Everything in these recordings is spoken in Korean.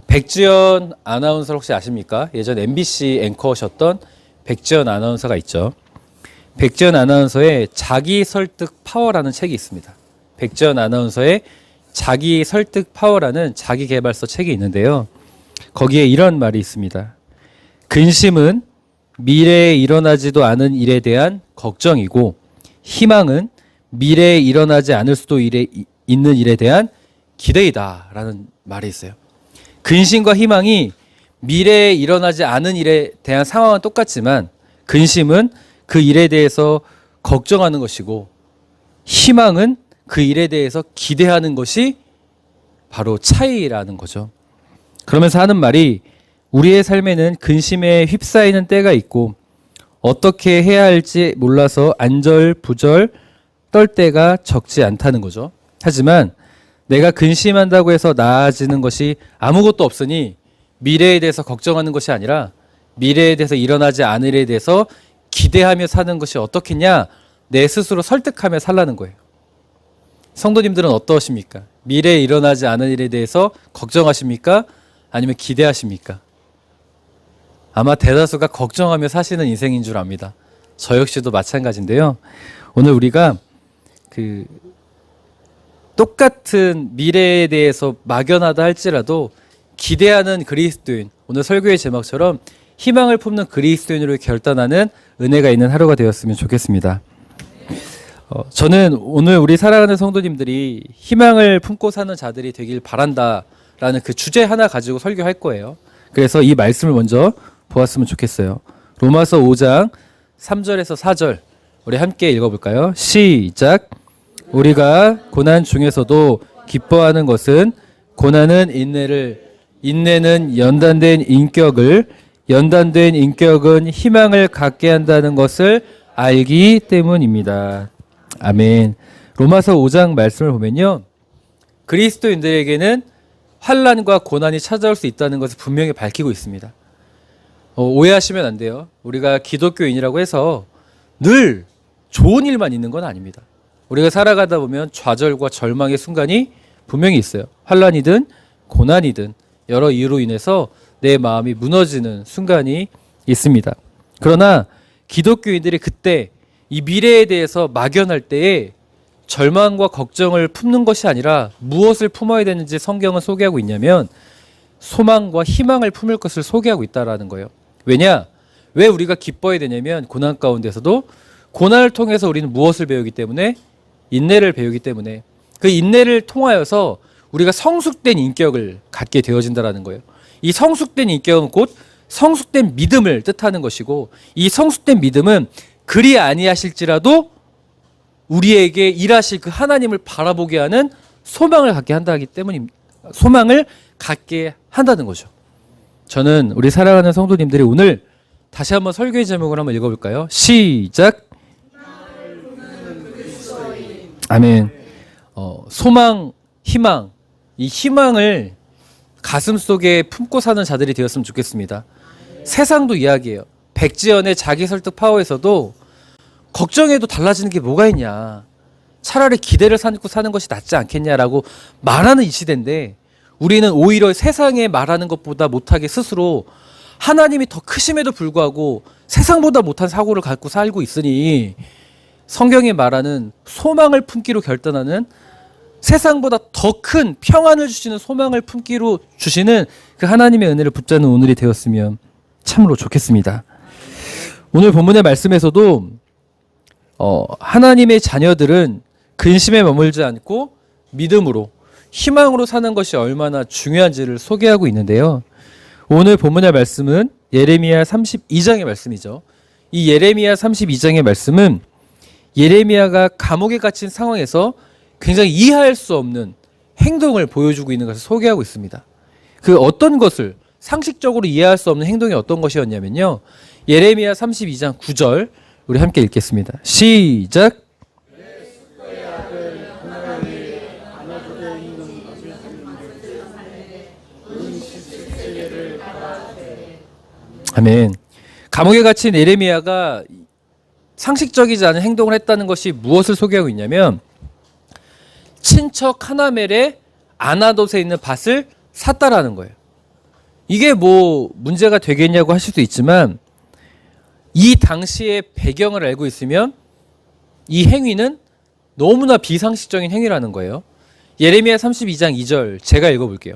백지연 아나운서 혹시 아십니까? 예전 MBC 앵커셨던 백지연 아나운서가 있죠. 백지연 아나운서의 자기 설득 파워라는 책이 있습니다. 백지연 아나운서의 자기 설득 파워라는 자기 개발서 책이 있는데요. 거기에 이런 말이 있습니다. 근심은 미래에 일어나지도 않은 일에 대한 걱정이고, 희망은 미래에 일어나지 않을 수도 있는 일에 대한 기대이다라는 말이 있어요. 근심과 희망이 미래에 일어나지 않은 일에 대한 상황은 똑같지만, 근심은 그 일에 대해서 걱정하는 것이고, 희망은 그 일에 대해서 기대하는 것이 바로 차이라는 거죠. 그러면서 하는 말이, 우리의 삶에는 근심에 휩싸이는 때가 있고 어떻게 해야 할지 몰라서 안절부절 떨 때가 적지 않다는 거죠. 하지만 내가 근심한다고 해서 나아지는 것이 아무것도 없으니 미래에 대해서 걱정하는 것이 아니라 미래에 대해서 일어나지 않을 일에 대해서 기대하며 사는 것이 어떻겠냐, 내 스스로 설득하며 살라는 거예요. 성도님들은 어떠십니까? 미래에 일어나지 않을 일에 대해서 걱정하십니까? 아니면 기대하십니까? 아마 대다수가 걱정하며 사시는 인생인 줄 압니다. 저 역시도 마찬가지인데요. 오늘 우리가 똑같은 미래에 대해서 막연하다 할지라도 기대하는 그리스도인, 오늘 설교의 제목처럼 희망을 품는 그리스도인으로 결단하는 은혜가 있는 하루가 되었으면 좋겠습니다. 저는 오늘 우리 사랑하는 성도님들이 희망을 품고 사는 자들이 되길 바란다라는 그 주제 하나 가지고 설교할 거예요. 그래서 이 말씀을 먼저 보았으면 좋겠어요. 로마서 5장 3절에서 4절 우리 함께 읽어볼까요? 시작. 우리가 고난 중에서도 기뻐하는 것은 고난은 인내를, 인내는 연단된 인격을, 연단된 인격은 희망을 갖게 한다는 것을 알기 때문입니다. 아멘. 로마서 5장 말씀을 보면요, 그리스도인들에게는 환난과 고난이 찾아올 수 있다는 것을 분명히 밝히고 있습니다. 오해하시면 안 돼요. 우리가 기독교인이라고 해서 늘 좋은 일만 있는 건 아닙니다. 우리가 살아가다 보면 좌절과 절망의 순간이 분명히 있어요. 환난이든 고난이든 여러 이유로 인해서 내 마음이 무너지는 순간이 있습니다. 그러나 기독교인들이 그때 이 미래에 대해서 막연할 때에 절망과 걱정을 품는 것이 아니라 무엇을 품어야 되는지 성경은 소개하고 있냐면 소망과 희망을 품을 것을 소개하고 있다는 거예요. 왜냐? 왜 우리가 기뻐해야 되냐면 고난 가운데서도 고난을 통해서 우리는 무엇을 배우기 때문에? 인내를 배우기 때문에, 그 인내를 통하여서 우리가 성숙된 인격을 갖게 되어진다는 거예요. 이 성숙된 인격은 곧 성숙된 믿음을 뜻하는 것이고, 이 성숙된 믿음은 그리 아니하실지라도 우리에게 일하실 그 하나님을 바라보게 하는 소망을 갖게 한다기 때문입니다. 소망을 갖게 한다는 거죠. 저는 우리 사랑하는 성도님들이 오늘 다시 한번 설교의 제목을 한번 읽어볼까요? 시작. 아멘. 소망, 희망, 이 희망을 가슴 속에 품고 사는 자들이 되었으면 좋겠습니다. 세상도 이야기해요. 백지연의 자기 설득 파워에서도 걱정해도 달라지는 게 뭐가 있냐, 차라리 기대를 삼고 사는 것이 낫지 않겠냐라고 말하는 이 시대인데, 우리는 오히려 세상에 말하는 것보다 못하게 스스로 하나님이 더 크심에도 불구하고 세상보다 못한 사고를 갖고 살고 있으니, 성경이 말하는 소망을 품기로 결단하는, 세상보다 더 큰 평안을 주시는 소망을 품기로 주시는 그 하나님의 은혜를 붙잡는 오늘이 되었으면 참으로 좋겠습니다. 오늘 본문의 말씀에서도 하나님의 자녀들은 근심에 머물지 않고 믿음으로, 희망으로 사는 것이 얼마나 중요한지를 소개하고 있는데요. 오늘 본문의 말씀은 예레미야 32장의 말씀이죠. 이 예레미야 32장의 말씀은 예레미야가 감옥에 갇힌 상황에서 굉장히 이해할 수 없는 행동을 보여주고 있는 것을 소개하고 있습니다. 그 어떤 것을, 상식적으로 이해할 수 없는 행동이 어떤 것이었냐면요, 예레미야 32장 9절 우리 함께 읽겠습니다. 시작. 아멘. 감옥에 갇힌 예레미야가 상식적이지 않은 행동을 했다는 것이 무엇을 소개하고 있냐면, 친척 하나멜의 아나돗에 있는 밭을 샀다라는 거예요. 이게 뭐 문제가 되겠냐고 하실 수도 있지만 이 당시의 배경을 알고 있으면 이 행위는 너무나 비상식적인 행위라는 거예요. 예레미야 32장 2절 제가 읽어볼게요.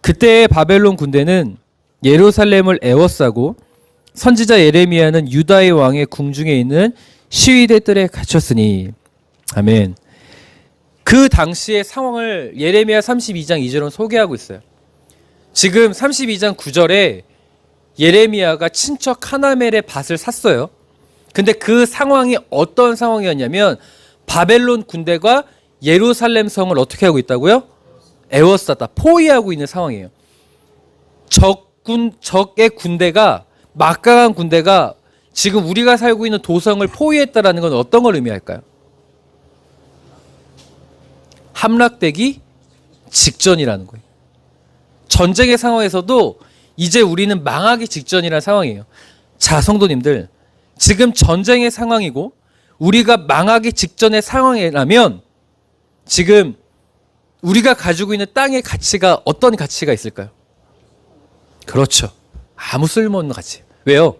그때 바벨론 군대는 예루살렘을 에워싸고 선지자 예레미야는 유다의 왕의 궁중에 있는 시위대 뜰에 갇혔으니. 아멘. 그 당시의 상황을 예레미야 32장 2절은 소개하고 있어요. 지금 32장 9절에 예레미야가 친척 하나멜의 밭을 샀어요. 근데 그 상황이 어떤 상황이었냐면 바벨론 군대가 예루살렘 성을 어떻게 하고 있다고요? 에워쌌다. 포위하고 있는 상황이에요. 적의 군대가, 막강한 군대가 지금 우리가 살고 있는 도성을 포위했다라는 건 어떤 걸 의미할까요? 함락되기 직전이라는 거예요. 전쟁의 상황에서도 이제 우리는 망하기 직전이라는 상황이에요. 자, 성도님들, 지금 전쟁의 상황이고 우리가 망하기 직전의 상황이라면 지금 우리가 가지고 있는 땅의 가치가 어떤 가치가 있을까요? 그렇죠. 아무 쓸모없는 가치. 왜요?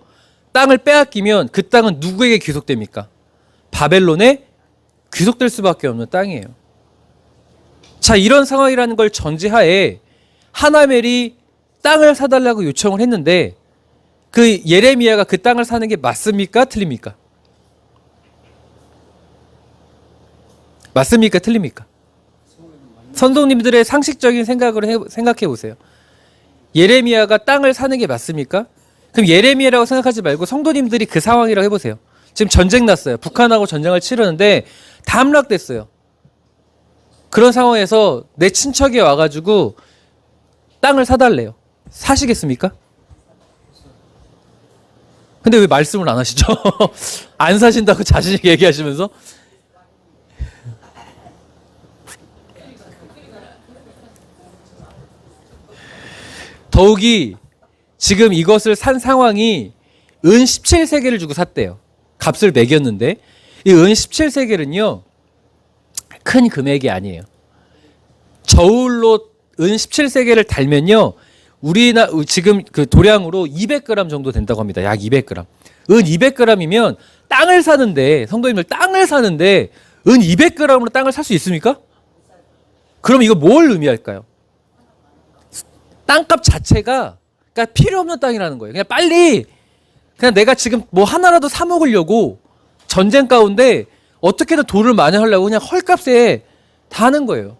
땅을 빼앗기면 그 땅은 누구에게 귀속됩니까? 바벨론에 귀속될 수밖에 없는 땅이에요. 자, 이런 상황이라는 걸 전제하에 하나멜이 땅을 사달라고 요청을 했는데 그 예레미야가 그 땅을 사는 게 맞습니까? 틀립니까? 맞습니까? 틀립니까? 선동님들의 상식적인 생각을 생각해 보세요. 예레미야가 땅을 사는 게 맞습니까? 그럼 예레미야라고 생각하지 말고 성도님들이 그 상황이라고 해보세요. 지금 전쟁 났어요. 북한하고 전쟁을 치르는데 다 함락됐어요. 그런 상황에서 내 친척이 와가지고 땅을 사달래요. 사시겠습니까? 근데 왜 말씀을 안 하시죠? 안 사신다고 자신 있게 얘기하시면서? 더욱이 지금 이것을 산 상황이 은 17세계를 주고 샀대요. 값을 매겼는데 이 은 17세계는요 큰 금액이 아니에요. 저울로 은 17세계를 달면요 우리나 지금 그 도량으로 200g 정도 된다고 합니다. 약 200g. 은 200g이면 땅을 사는데 성도님들 땅을 사는데 은 200g으로 땅을 살 수 있습니까? 그럼 이거 뭘 의미할까요? 땅값 자체가 그러니까 필요 없는 땅이라는 거예요. 그냥 빨리 그냥 내가 지금 뭐 하나라도 사 먹으려고 전쟁 가운데 어떻게든 돈을 많이 하려고 그냥 헐값에 다 하는 거예요.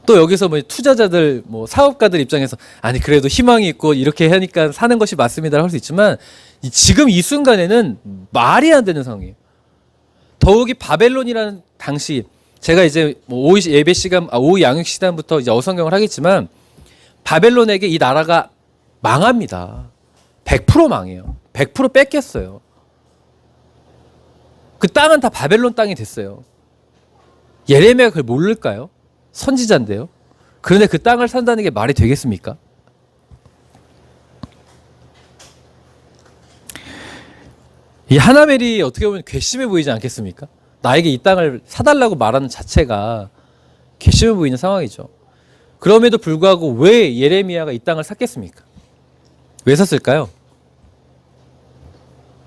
또 여기서 뭐 투자자들 뭐 사업가들 입장에서 아니 그래도 희망이 있고 이렇게 하니까 사는 것이 맞습니다 할 수 있지만 지금 이 순간에는 말이 안 되는 상황이에요. 더욱이 바벨론이라는 당시 제가 이제 뭐 오후 예배 시간, 오후 양육 시간부터 이제 어성경을 하겠지만 바벨론에게 이 나라가 망합니다. 100% 망해요. 100% 뺏겼어요. 그 땅은 다 바벨론 땅이 됐어요. 예레미야가 그걸 모를까요? 선지자인데요. 그런데 그 땅을 산다는 게 말이 되겠습니까? 이 하나멜이 어떻게 보면 괘씸해 보이지 않겠습니까? 나에게 이 땅을 사달라고 말하는 자체가 괘씸해 보이는 상황이죠. 그럼에도 불구하고 왜 예레미야가 이 땅을 샀겠습니까? 왜 샀을까요?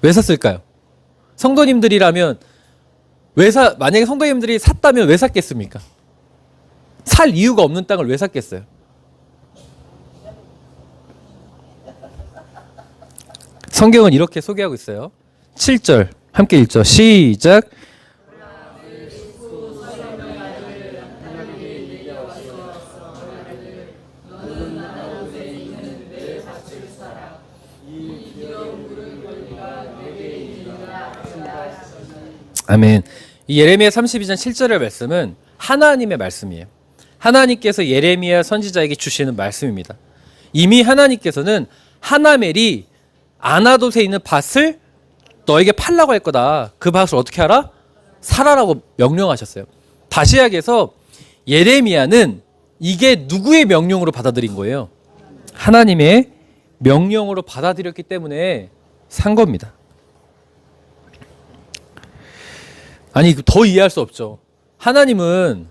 왜 샀을까요? 성도님들이라면 만약에 성도님들이 샀다면 왜 샀겠습니까? 살 이유가 없는 땅을 왜 샀겠어요? 성경은 이렇게 소개하고 있어요. 7절 함께 읽죠. 시작. 아멘. 이 예레미야 32장 7절의 말씀은 하나님의 말씀이에요. 하나님께서 예레미야 선지자에게 주시는 말씀입니다. 이미 하나님께서는 하나멜이 아나돗에 있는 밭을 너에게 팔라고 할 거다. 그 밭을 어떻게 하라? 사라라고 명령하셨어요. 다시 이야기해서 예레미야는 이게 누구의 명령으로 받아들인 거예요? 하나님의 명령으로 받아들였기 때문에 산 겁니다. 아니 더 이해할 수 없죠. 하나님은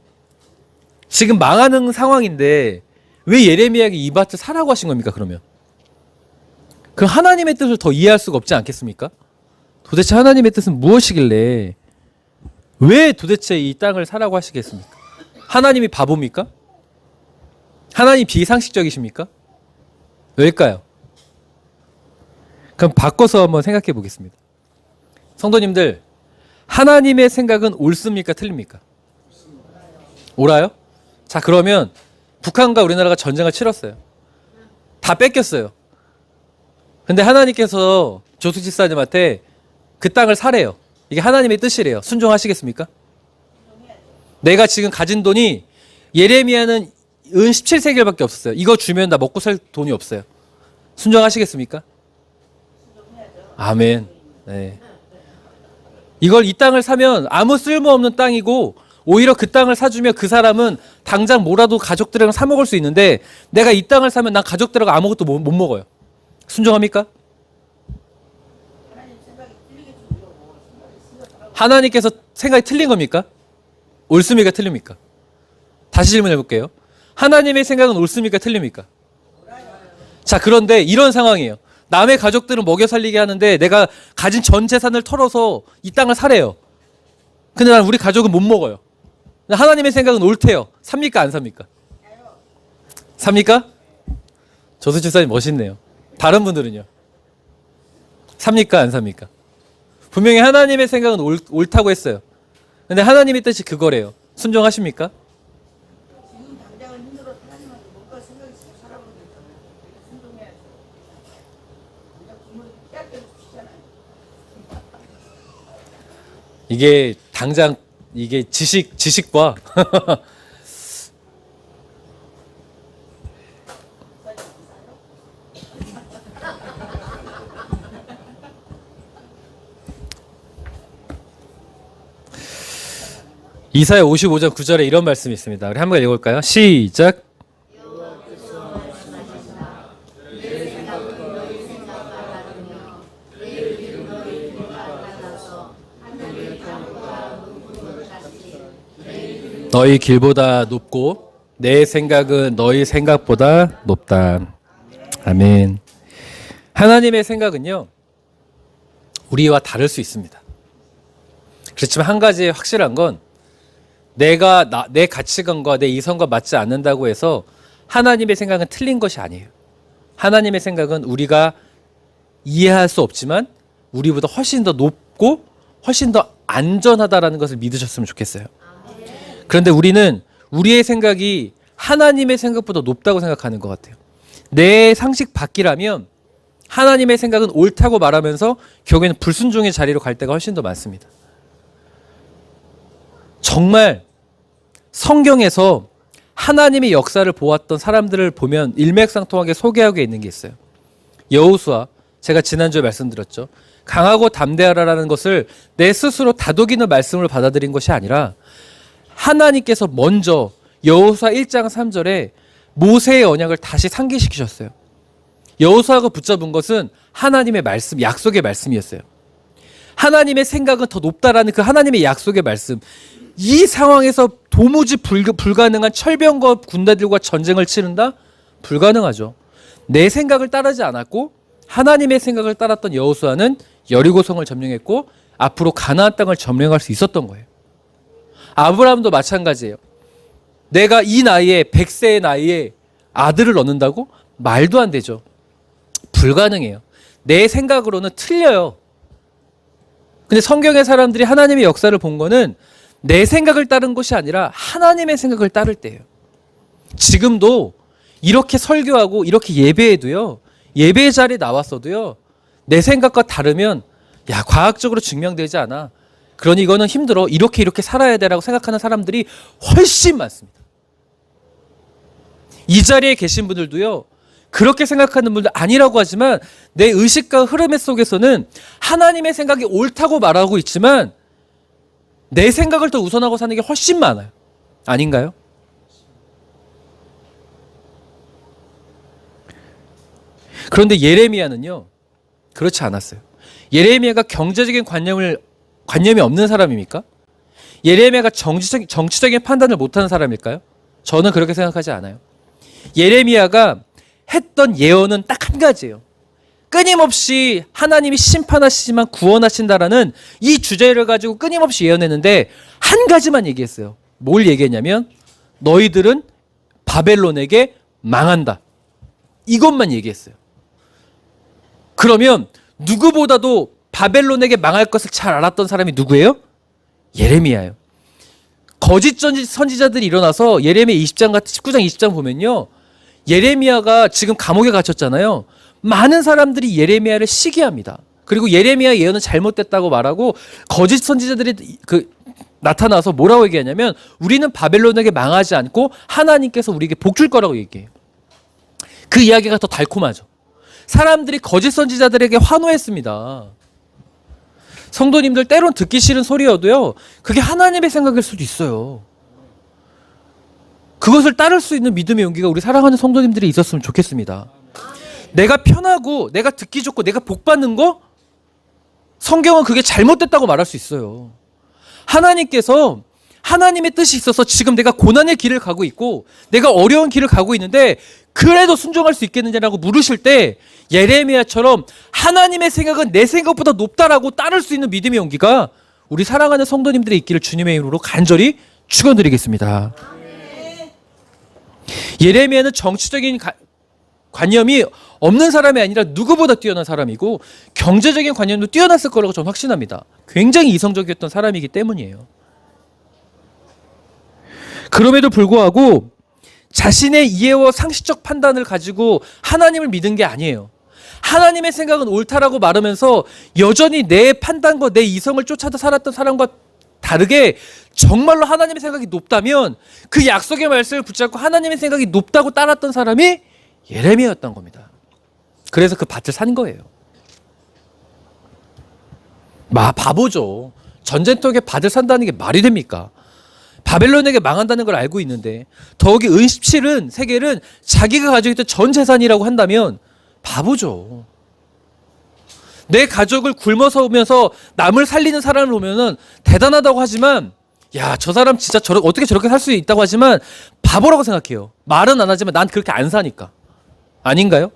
지금 망하는 상황인데 왜 예레미야에게 이 밭을 사라고 하신 겁니까, 그러면? 그 하나님의 뜻을 더 이해할 수가 없지 않겠습니까? 도대체 하나님의 뜻은 무엇이길래 왜 도대체 이 땅을 사라고 하시겠습니까? 하나님이 바보입니까? 하나님 비상식적이십니까? 왜일까요? 그럼 바꿔서 한번 생각해 보겠습니다. 성도님들, 하나님의 생각은 옳습니까? 틀립니까? 옳아요? 자, 그러면 북한과 우리나라가 전쟁을 치렀어요. 다 뺏겼어요. 근데 하나님께서 조수집사님한테 그 땅을 사래요. 이게 하나님의 뜻이래요. 순종하시겠습니까? 내가 지금 가진 돈이 예레미야는 은 17세겔밖에 없었어요. 이거 주면 나 먹고 살 돈이 없어요. 순종하시겠습니까? 아멘. 네. 이 땅을 사면 아무 쓸모없는 땅이고 오히려 그 땅을 사주면 그 사람은 당장 뭐라도 가족들이랑 사 먹을 수 있는데 내가 이 땅을 사면 난 가족들하고 아무것도 못 먹어요. 순종합니까? 하나님께서 생각이 틀린 겁니까? 옳습니까? 틀립니까? 다시 질문해 볼게요. 하나님의 생각은 옳습니까? 틀립니까? 자, 그런데 이런 상황이에요. 남의 가족들은 먹여 살리게 하는데 내가 가진 전 재산을 털어서 이 땅을 사래요. 근데 난 우리 가족은 못 먹어요. 하나님의 생각은 옳대요. 삽니까? 안 삽니까? 삽니까? 조수집사님 멋있네요. 다른 분들은요? 삽니까? 안 삽니까? 분명히 하나님의 생각은 옳다고 했어요. 근데 하나님의 뜻이 그거래요. 순종하십니까? 지금 당장은 힘들어도 하나님한테 뭔가 생각이 있으면 살아보는 게 있잖아요. 순종해야죠. 그냥 부모님 빼앗겨 주시잖아요. 이게 당장 이게 지식과 이사야 55장 9절에 이런 말씀이 있습니다. 우리 한번 읽어볼까요? 시작. 너희 길보다 높고 내 생각은 너희 생각보다 높다. 아멘. 하나님의 생각은요, 우리와 다를 수 있습니다. 그렇지만 한 가지 확실한 건 내가 내 가치관과 내 이성과 맞지 않는다고 해서 하나님의 생각은 틀린 것이 아니에요. 하나님의 생각은 우리가 이해할 수 없지만 우리보다 훨씬 더 높고 훨씬 더 안전하다라는 것을 믿으셨으면 좋겠어요. 그런데 우리는 우리의 생각이 하나님의 생각보다 높다고 생각하는 것 같아요. 내 상식 밖이라면 하나님의 생각은 옳다고 말하면서 결국에는 불순종의 자리로 갈 때가 훨씬 더 많습니다. 정말 성경에서 하나님의 역사를 보았던 사람들을 보면 일맥상통하게 소개하고 있는 게 있어요. 여호수아, 제가 지난주에 말씀드렸죠. 강하고 담대하라라는 것을 내 스스로 다독이는 말씀을 받아들인 것이 아니라 하나님께서 먼저 여호수아 1장 3절에 모세의 언약을 다시 상기시키셨어요. 여호수아가 붙잡은 것은 하나님의 말씀, 약속의 말씀이었어요. 하나님의 생각은 더 높다라는 그 하나님의 약속의 말씀. 이 상황에서 도무지 불가능한 철병과 군대들과 전쟁을 치른다? 불가능하죠. 내 생각을 따르지 않았고 하나님의 생각을 따랐던 여호수아는 여리고성을 점령했고 앞으로 가나안 땅을 점령할 수 있었던 거예요. 아브라함도 마찬가지예요. 내가 이 나이에 100세의 나이에 아들을 얻는다고? 말도 안 되죠. 불가능해요. 내 생각으로는 틀려요. 근데 성경의 사람들이 하나님의 역사를 본 거는 내 생각을 따른 것이 아니라 하나님의 생각을 따를 때예요. 지금도 이렇게 설교하고 이렇게 예배해도요, 예배 자리에 나왔어도요, 내 생각과 다르면 야, 과학적으로 증명되지 않아. 그러니 이거는 힘들어. 이렇게 살아야 돼라고 생각하는 사람들이 훨씬 많습니다. 이 자리에 계신 분들도요, 그렇게 생각하는 분들 아니라고 하지만 내 의식과 흐름 속에서는 하나님의 생각이 옳다고 말하고 있지만 내 생각을 더 우선하고 사는 게 훨씬 많아요. 아닌가요? 그런데 예레미야는요, 그렇지 않았어요. 예레미야가 경제적인 관념이 없는 사람입니까? 예레미야가 정치적인 판단을 못하는 사람일까요? 저는 그렇게 생각하지 않아요. 예레미야가 했던 예언은 딱 한 가지예요. 끊임없이 하나님이 심판하시지만 구원하신다라는 이 주제를 가지고 끊임없이 예언했는데 한 가지만 얘기했어요. 뭘 얘기했냐면 너희들은 바벨론에게 망한다. 이것만 얘기했어요. 그러면 누구보다도 바벨론에게 망할 것을 잘 알았던 사람이 누구예요? 예레미야예요. 거짓 선지자들이 일어나서 예레미야 20장 같은 19장 20장 보면요. 예레미야가 지금 감옥에 갇혔잖아요. 많은 사람들이 예레미야를 시기합니다. 그리고 예레미야 예언은 잘못됐다고 말하고 거짓 선지자들이 나타나서 뭐라고 얘기하냐면 우리는 바벨론에게 망하지 않고 하나님께서 우리에게 복 줄 거라고 얘기해요. 그 이야기가 더 달콤하죠. 사람들이 거짓 선지자들에게 환호했습니다. 성도님들 때론 듣기 싫은 소리여도요. 그게 하나님의 생각일 수도 있어요. 그것을 따를 수 있는 믿음의 용기가 우리 사랑하는 성도님들이 있었으면 좋겠습니다. 내가 편하고 내가 듣기 좋고 내가 복 받는 거 성경은 그게 잘못됐다고 말할 수 있어요. 하나님께서 하나님의 뜻이 있어서 지금 내가 고난의 길을 가고 있고 내가 어려운 길을 가고 있는데 그래도 순종할 수 있겠느냐라고 물으실 때 예레미야처럼 하나님의 생각은 내 생각보다 높다라고 따를 수 있는 믿음의 용기가 우리 사랑하는 성도님들의 있기를 주님의 이름으로 간절히 축원드리겠습니다. 예레미야는 정치적인 관념이 없는 사람이 아니라 누구보다 뛰어난 사람이고 경제적인 관념도 뛰어났을 거라고 저는 확신합니다. 굉장히 이성적이었던 사람이기 때문이에요. 그럼에도 불구하고 자신의 이해와 상식적 판단을 가지고 하나님을 믿은 게 아니에요. 하나님의 생각은 옳다라고 말하면서 여전히 내 판단과 내 이성을 쫓아서 살았던 사람과 다르게 정말로 하나님의 생각이 높다면 그 약속의 말씀을 붙잡고 하나님의 생각이 높다고 따랐던 사람이 예레미야였던 겁니다. 그래서 그 밭을 산 거예요. 바보죠. 전쟁터에 밭을 산다는 게 말이 됩니까? 바벨론에게 망한다는 걸 알고 있는데 더욱이 은17은 세겔은 자기가 가지고 있던 전 재산이라고 한다면 바보죠. 내 가족을 굶어서 오면서 남을 살리는 사람을 보면은 대단하다고 하지만 야, 저 사람 진짜 어떻게 저렇게 살 수 있다고 하지만 바보라고 생각해요. 말은 안 하지만 난 그렇게 안 사니까. 아닌가요?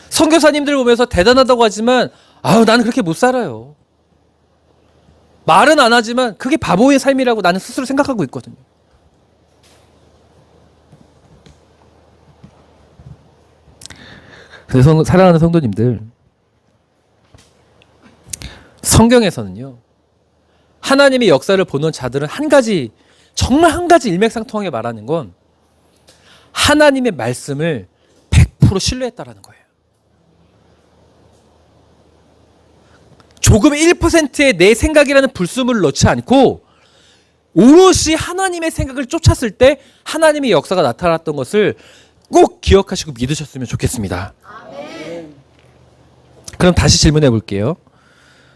선교사님들 보면서 대단하다고 하지만 아유, 나는 그렇게 못 살아요. 말은 안 하지만 그게 바보의 삶이라고 나는 스스로 생각하고 있거든요. 그래서 사랑하는 성도님들, 성경에서는요, 하나님의 역사를 보는 자들은 정말 한 가지 일맥상통하게 말하는 건 하나님의 말씀을 100% 신뢰했다라는 거예요. 조금 1%의 내 생각이라는 불순물을 넣지 않고 오롯이 하나님의 생각을 쫓았을 때 하나님의 역사가 나타났던 것을 꼭 기억하시고 믿으셨으면 좋겠습니다. 그럼 다시 질문해 볼게요.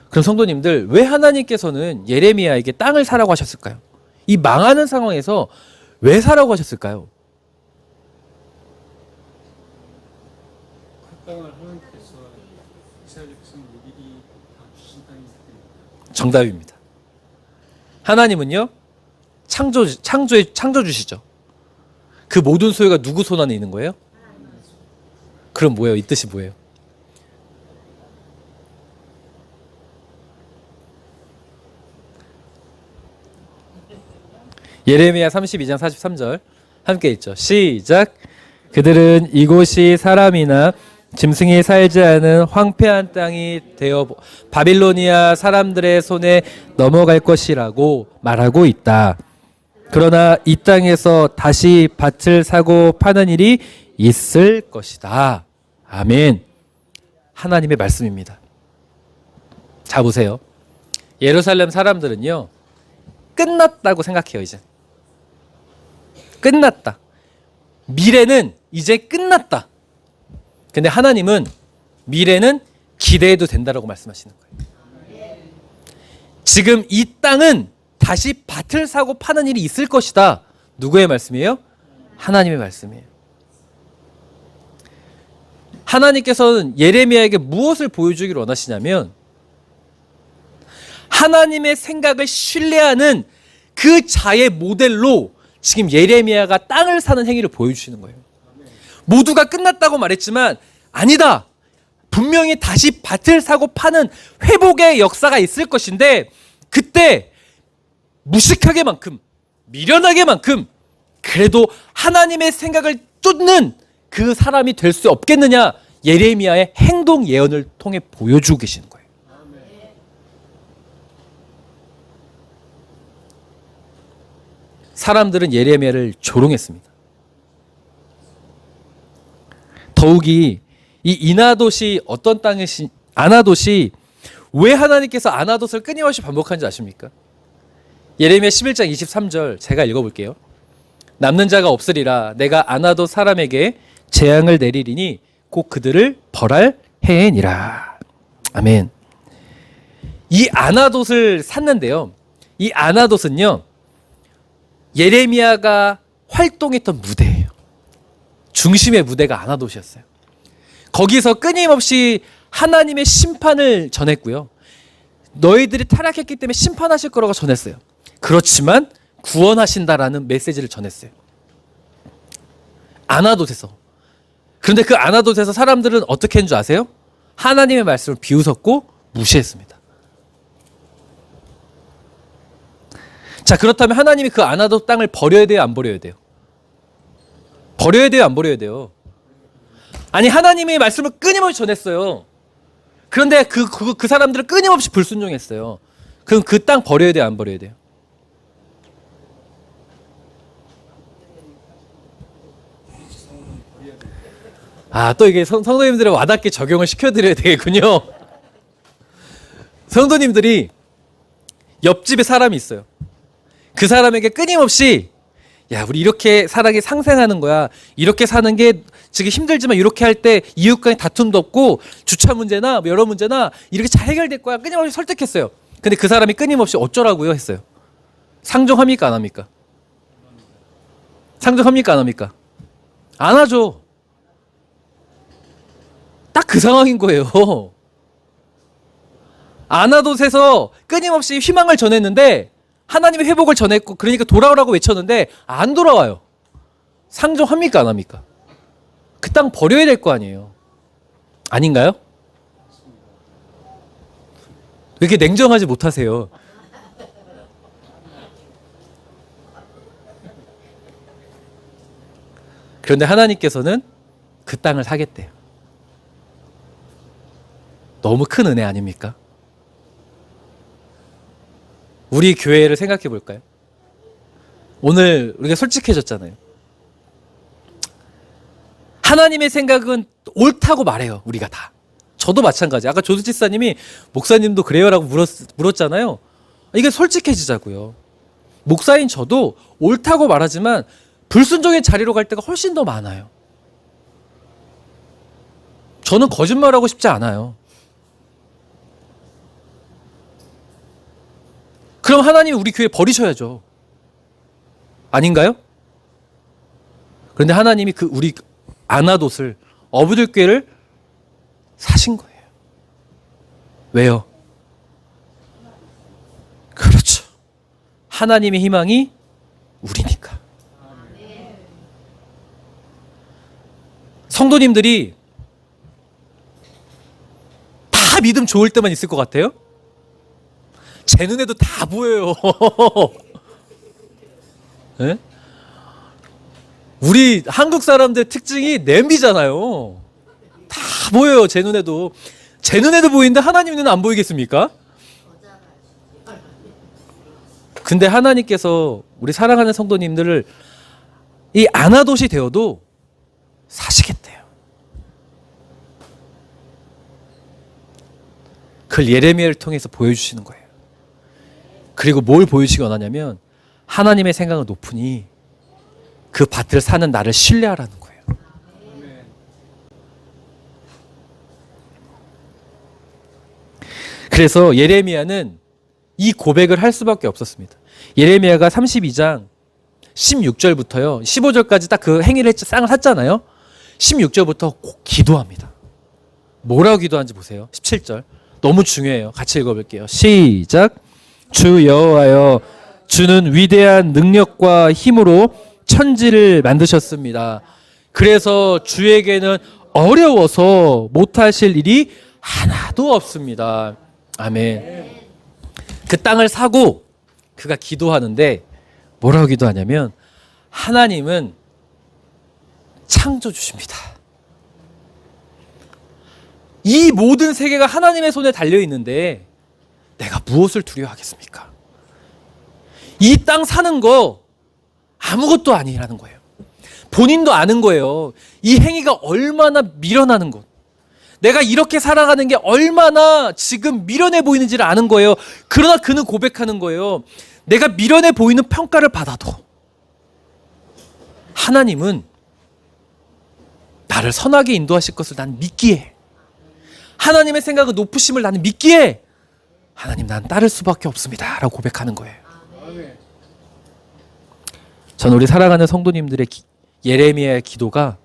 그럼 성도님들, 왜 하나님께서는 예레미야에게 땅을 사라고 하셨을까요? 이 망하는 상황에서 왜 사라고 하셨을까요? 그 땅을 하나님께서 이스라엘 백성에게 미리 다 주신 땅이기 때문에. 정답입니다. 하나님은요, 창조주시죠. 그 모든 소유가 누구 손 안에 있는 거예요? 그럼 뭐예요? 이 뜻이 뭐예요? 예레미야 32장 43절 함께 읽죠. 시작. 그들은 이곳이 사람이나 짐승이 살지 않은 황폐한 땅이 되어 바빌로니아 사람들의 손에 넘어갈 것이라고 말하고 있다. 그러나 이 땅에서 다시 밭을 사고 파는 일이 있을 것이다. 아멘. 하나님의 말씀입니다. 자, 보세요. 예루살렘 사람들은요, 끝났다고 생각해요. 이제 끝났다. 미래는 이제 끝났다. 근데 하나님은 미래는 기대해도 된다라고 말씀하시는 거예요. 지금 이 땅은 다시 밭을 사고 파는 일이 있을 것이다. 누구의 말씀이에요? 하나님의 말씀이에요. 하나님께서는 예레미야에게 무엇을 보여주기를 원하시냐면 하나님의 생각을 신뢰하는 그 자의 모델로 지금 예레미야가 땅을 사는 행위를 보여주시는 거예요. 모두가 끝났다고 말했지만 아니다. 분명히 다시 밭을 사고 파는 회복의 역사가 있을 것인데 그때 무식하게만큼 미련하게만큼 그래도 하나님의 생각을 쫓는 그 사람이 될 수 없겠느냐 예레미야의 행동 예언을 통해 보여주고 계시는 거예요. 사람들은 예레미야를 조롱했습니다. 더욱이 이 이나돗이 어떤 땅이시 아나돗이 왜 하나님께서 아나돗을 끊임없이 반복하는지 아십니까? 예레미야 11장 23절 제가 읽어볼게요. 남는 자가 없으리라 내가 아나돗 사람에게 재앙을 내리리니 곧 그들을 벌할 해니라. 아멘. 이 아나돗을 샀는데요. 이 아나돗은요. 예레미야가 활동했던 무대예요. 중심의 무대가 아나돗이었어요. 거기서 끊임없이 하나님의 심판을 전했고요. 너희들이 타락했기 때문에 심판하실 거라고 전했어요. 그렇지만 구원하신다라는 메시지를 전했어요. 아나돗에서. 그런데 그 아나돗에서 사람들은 어떻게 했는 줄 아세요? 하나님의 말씀을 비웃었고 무시했습니다. 자, 그렇다면 하나님이 그 아나돗 땅을 버려야 돼요, 안 버려야 돼요? 버려야 돼요, 안 버려야 돼요? 아니, 하나님의 말씀을 끊임없이 전했어요. 그런데 그 사람들은 끊임없이 불순종했어요. 그럼 그 땅 버려야 돼요, 안 버려야 돼요? 아, 또 이게 성도님들의 와닿게 적용을 시켜드려야 되겠군요. 성도님들이 옆집에 사람이 있어요. 그 사람에게 끊임없이 야, 우리 이렇게 살아게 상생하는 거야. 이렇게 사는 게 지금 힘들지만 이렇게 할 때 이웃 간의 다툼도 없고 주차 문제나 여러 문제나 이렇게 잘 해결될 거야. 끊임없이 설득했어요. 근데 그 사람이 끊임없이 어쩌라고요 했어요. 상종합니까 안 합니까? 상종합니까 안 합니까? 안 하죠. 딱 그 상황인 거예요. 아나돗에서 끊임없이 희망을 전했는데 하나님의 회복을 전했고 그러니까 돌아오라고 외쳤는데 안 돌아와요. 상종합니까 안 합니까? 그 땅 버려야 될 거 아니에요. 아닌가요? 왜 이렇게 냉정하지 못하세요? 그런데 하나님께서는 그 땅을 사겠대요. 너무 큰 은혜 아닙니까? 우리 교회를 생각해 볼까요? 오늘 우리가 솔직해졌잖아요. 하나님의 생각은 옳다고 말해요. 우리가 다. 저도 마찬가지. 아까 조수지사님이 목사님도 그래요라고 물었잖아요. 이게 솔직해지자고요. 목사인 저도 옳다고 말하지만 불순종의 자리로 갈 때가 훨씬 더 많아요. 저는 거짓말하고 싶지 않아요. 그럼 하나님이 우리 교회 버리셔야죠. 아닌가요? 그런데 하나님이 우리 아나돗을 어부들 교회를 사신 거예요. 왜요? 그렇죠. 하나님의 희망이 우리니까. 성도님들이 다 믿음 좋을 때만 있을 것 같아요? 제 눈에도 다 보여요. 네? 우리 한국 사람들 특징이 냄비잖아요. 다 보여요. 제 눈에도. 제 눈에도 보이는데 하나님 눈은 안 보이겠습니까? 근데 하나님께서 우리 사랑하는 성도님들을 이 아나돗이 되어도 사시겠대요. 그걸 예레미야를 통해서 보여주시는 거예요. 그리고 뭘 보여주시기 원하냐면 하나님의 생각은 높으니 그 밭을 사는 나를 신뢰하라는 거예요. 그래서 예레미야는 이 고백을 할 수밖에 없었습니다. 예레미야가 32장 16절부터요. 15절까지 딱 그 행위를 쌍을 샀잖아요. 16절부터 꼭 기도합니다. 뭐라고 기도하는지 보세요. 17절. 너무 중요해요. 같이 읽어볼게요. 시작. 주 여호와여 주는 위대한 능력과 힘으로 천지를 만드셨습니다. 그래서 주에게는 어려워서 못하실 일이 하나도 없습니다. 아멘. 그 땅을 사고 그가 기도하는데 뭐라고 기도하냐면 하나님은 창조주십니다. 이 모든 세계가 하나님의 손에 달려있는데 내가 무엇을 두려워하겠습니까? 이 땅 사는 거 아무것도 아니라는 거예요. 본인도 아는 거예요. 이 행위가 얼마나 미련하는 것. 내가 이렇게 살아가는 게 얼마나 지금 미련해 보이는지를 아는 거예요. 그러나 그는 고백하는 거예요. 내가 미련해 보이는 평가를 받아도 하나님은 나를 선하게 인도하실 것을 난 믿기에, 하나님의 생각은 높으심을 나는 믿기에 하나님 난 따를 수밖에 없습니다 라고 고백하는 거예요. 전 우리 사랑하는 성도님들의 예레미야의 기도가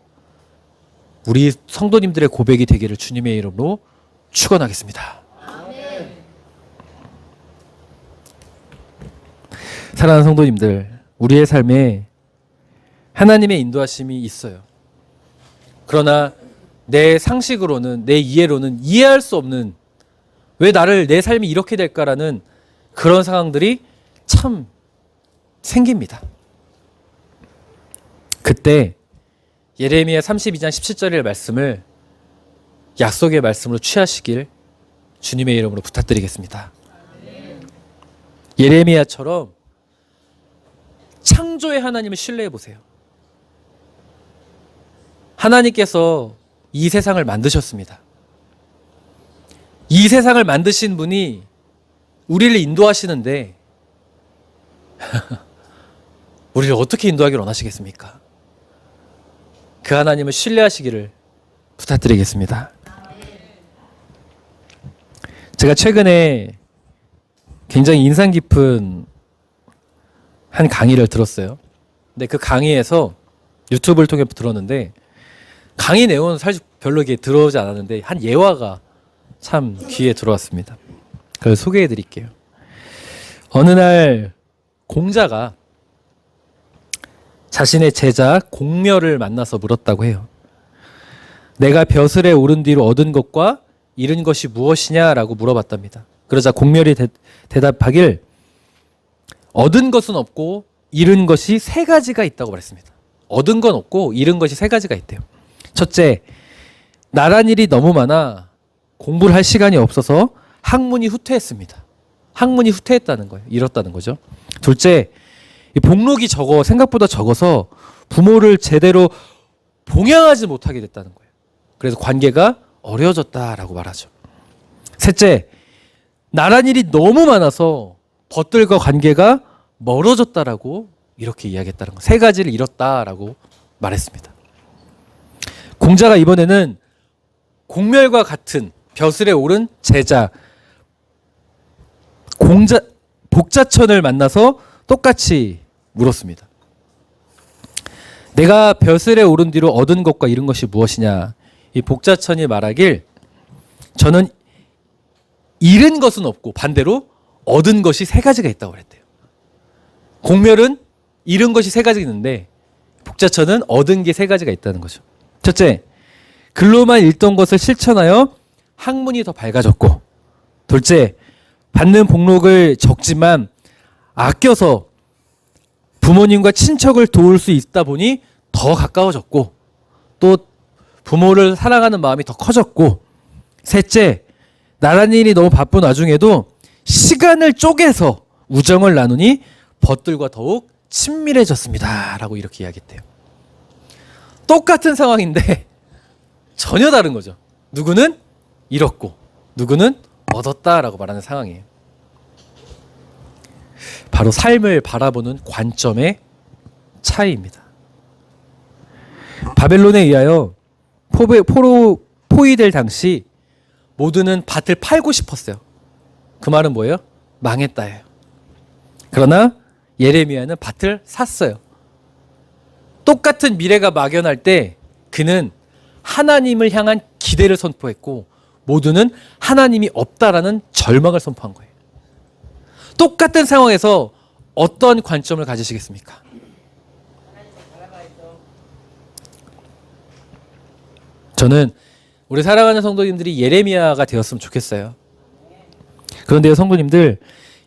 우리 성도님들의 고백이 되기를 주님의 이름으로 축원하겠습니다. 사랑하는 성도님들, 우리의 삶에 하나님의 인도하심이 있어요. 그러나 내 상식으로는, 내 이해로는 이해할 수 없는, 왜 나를, 내 삶이 이렇게 될까라는 그런 상황들이 참 생깁니다. 그때 예레미야 32장 17절의 말씀을 약속의 말씀으로 취하시길 주님의 이름으로 부탁드리겠습니다. 예레미야처럼 창조의 하나님을 신뢰해 보세요. 하나님께서 이 세상을 만드셨습니다. 이 세상을 만드신 분이 우리를 인도하시는데 우리를 어떻게 인도하기를 원하시겠습니까? 그 하나님을 신뢰하시기를 부탁드리겠습니다. 제가 최근에 굉장히 인상 깊은 한 강의를 들었어요. 근데 그 강의에서 유튜브를 통해 들었는데 강의 내용은 사실 별로 이게 들어오지 않았는데 한 예화가 참 귀에 들어왔습니다. 그걸 소개해 드릴게요. 어느 날 공자가 자신의 제자 공멸을 만나서 물었다고 해요. 내가 벼슬에 오른 뒤로 얻은 것과 잃은 것이 무엇이냐라고 물어봤답니다. 그러자 공멸이 대답하길 얻은 것은 없고 잃은 것이 세 가지가 있다고 말했습니다. 얻은 건 없고 잃은 것이 세 가지가 있대요. 첫째, 나란 일이 너무 많아 공부를 할 시간이 없어서 학문이 후퇴했습니다. 학문이 후퇴했다는 거예요. 잃었다는 거죠. 둘째, 복록이 생각보다 적어서 부모를 제대로 봉양하지 못하게 됐다는 거예요. 그래서 관계가 어려워졌다라고 말하죠. 셋째, 나란 일이 너무 많아서 벗들과 관계가 멀어졌다라고 이렇게 이야기했다는 거. 세 가지를 잃었다라고 말했습니다. 공자가 이번에는 공멸과 같은 벼슬에 오른 제자 복자천을 만나서 똑같이 물었습니다. 내가 벼슬에 오른 뒤로 얻은 것과 잃은 것이 무엇이냐? 이 복자천이 말하길 저는 잃은 것은 없고 반대로 얻은 것이 세 가지가 있다고 그랬대요. 공멸은 잃은 것이 세 가지가 있는데 복자천은 얻은 게 세 가지가 있다는 거죠. 첫째, 글로만 읽던 것을 실천하여 학문이 더 밝아졌고, 둘째, 받는 복록을 적지만 아껴서 부모님과 친척을 도울 수 있다 보니 더 가까워졌고, 또 부모를 사랑하는 마음이 더 커졌고, 셋째, 나란 일이 너무 바쁜 와중에도 시간을 쪼개서 우정을 나누니 벗들과 더욱 친밀해졌습니다 라고 이렇게 이야기했대요. 똑같은 상황인데 전혀 다른 거죠. 누구는 잃었고 누구는 얻었다라고 말하는 상황이에요. 바로 삶을 바라보는 관점의 차이입니다. 바벨론에 의하여 포위될 당시 모두는 밭을 팔고 싶었어요. 그 말은 뭐예요? 망했다예요. 그러나 예레미야는 밭을 샀어요. 똑같은 미래가 막연할 때 그는 하나님을 향한 기대를 선포했고 모두는 하나님이 없다라는 절망을 선포한 거예요. 똑같은 상황에서 어떤 관점을 가지시겠습니까? 저는 우리 사랑하는 성도님들이 예레미야가 되었으면 좋겠어요. 그런데요, 성도님들,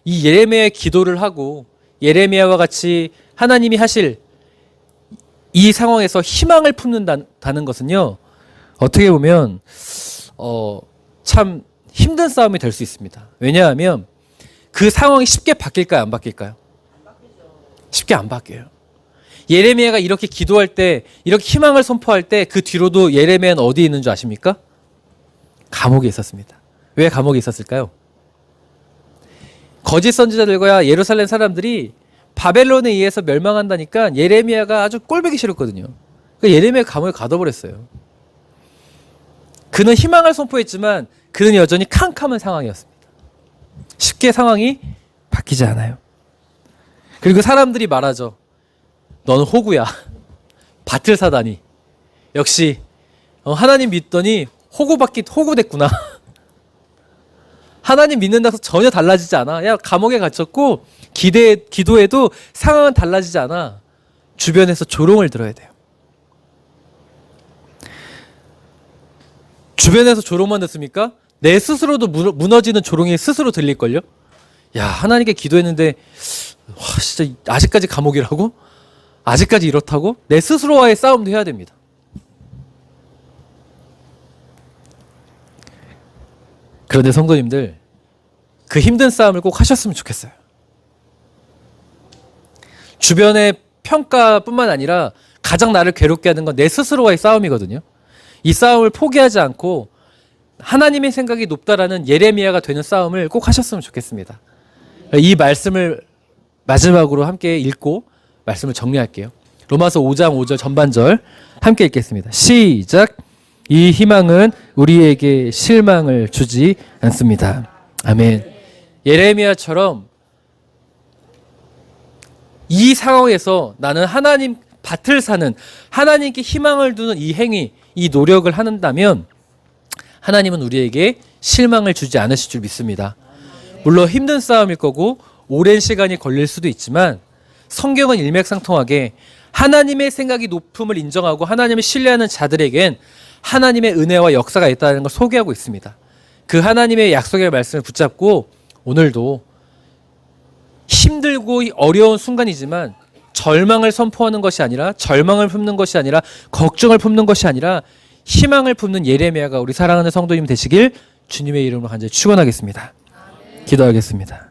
이 예레미야의 기도를 하고 예레미야와 같이 하나님이 하실 이 상황에서 희망을 품는다는 것은요, 어떻게 보면 참 힘든 싸움이 될 수 있습니다. 왜냐하면 그 상황이 쉽게 바뀔까요, 안 바뀔까요? 쉽게 안 바뀌어요. 예레미야가 이렇게 기도할 때, 이렇게 희망을 선포할 때 그 뒤로도 예레미야는 어디에 있는 줄 아십니까? 감옥에 있었습니다. 왜 감옥에 있었을까요? 거짓 선지자들과 예루살렘 사람들이 바벨론에 의해서 멸망한다니까 예레미야가 아주 꼴보기 싫었거든요. 그러니까 예레미야가 감옥에 가둬버렸어요. 그는 희망을 선포했지만 그는 여전히 캄캄한 상황이었습니다. 쉽게 상황이 바뀌지 않아요. 그리고 사람들이 말하죠. 너는 호구야. 밭을 사다니. 역시 하나님 믿더니 호구 됐구나. 하나님 믿는다고 전혀 달라지지 않아. 야, 감옥에 갇혔고 기도해도 상황은 달라지지 않아. 주변에서 조롱을 들어야 돼요. 주변에서 조롱만 듣습니까? 내 스스로도 무너지는 조롱이 스스로 들릴걸요? 야, 하나님께 기도했는데 와, 진짜 아직까지 감옥이라고? 아직까지 이렇다고? 내 스스로와의 싸움도 해야 됩니다. 그런데 성도님들, 그 힘든 싸움을 꼭 하셨으면 좋겠어요. 주변의 평가뿐만 아니라 가장 나를 괴롭게 하는 건 내 스스로와의 싸움이거든요. 이 싸움을 포기하지 않고 하나님의 생각이 높다라는 예레미야가 되는 싸움을 꼭 하셨으면 좋겠습니다. 이 말씀을 마지막으로 함께 읽고 말씀을 정리할게요. 로마서 5장 5절 전반절 함께 읽겠습니다. 시작. 이 희망은 우리에게 실망을 주지 않습니다. 아멘. 예레미야처럼 이 상황에서 나는 하나님 밭을 사는, 하나님께 희망을 두는 이 행위, 이 노력을 한다면 하나님은 우리에게 실망을 주지 않으실 줄 믿습니다. 물론 힘든 싸움일 거고 오랜 시간이 걸릴 수도 있지만 성경은 일맥상통하게 하나님의 생각이 높음을 인정하고 하나님을 신뢰하는 자들에겐 하나님의 은혜와 역사가 있다는 걸 소개하고 있습니다. 그 하나님의 약속의 말씀을 붙잡고 오늘도 힘들고 어려운 순간이지만 절망을 선포하는 것이 아니라, 절망을 품는 것이 아니라, 걱정을 품는 것이 아니라 희망을 품는 예레미야가 우리 사랑하는 성도님 되시길 주님의 이름으로 간절히 축원하겠습니다. 기도하겠습니다.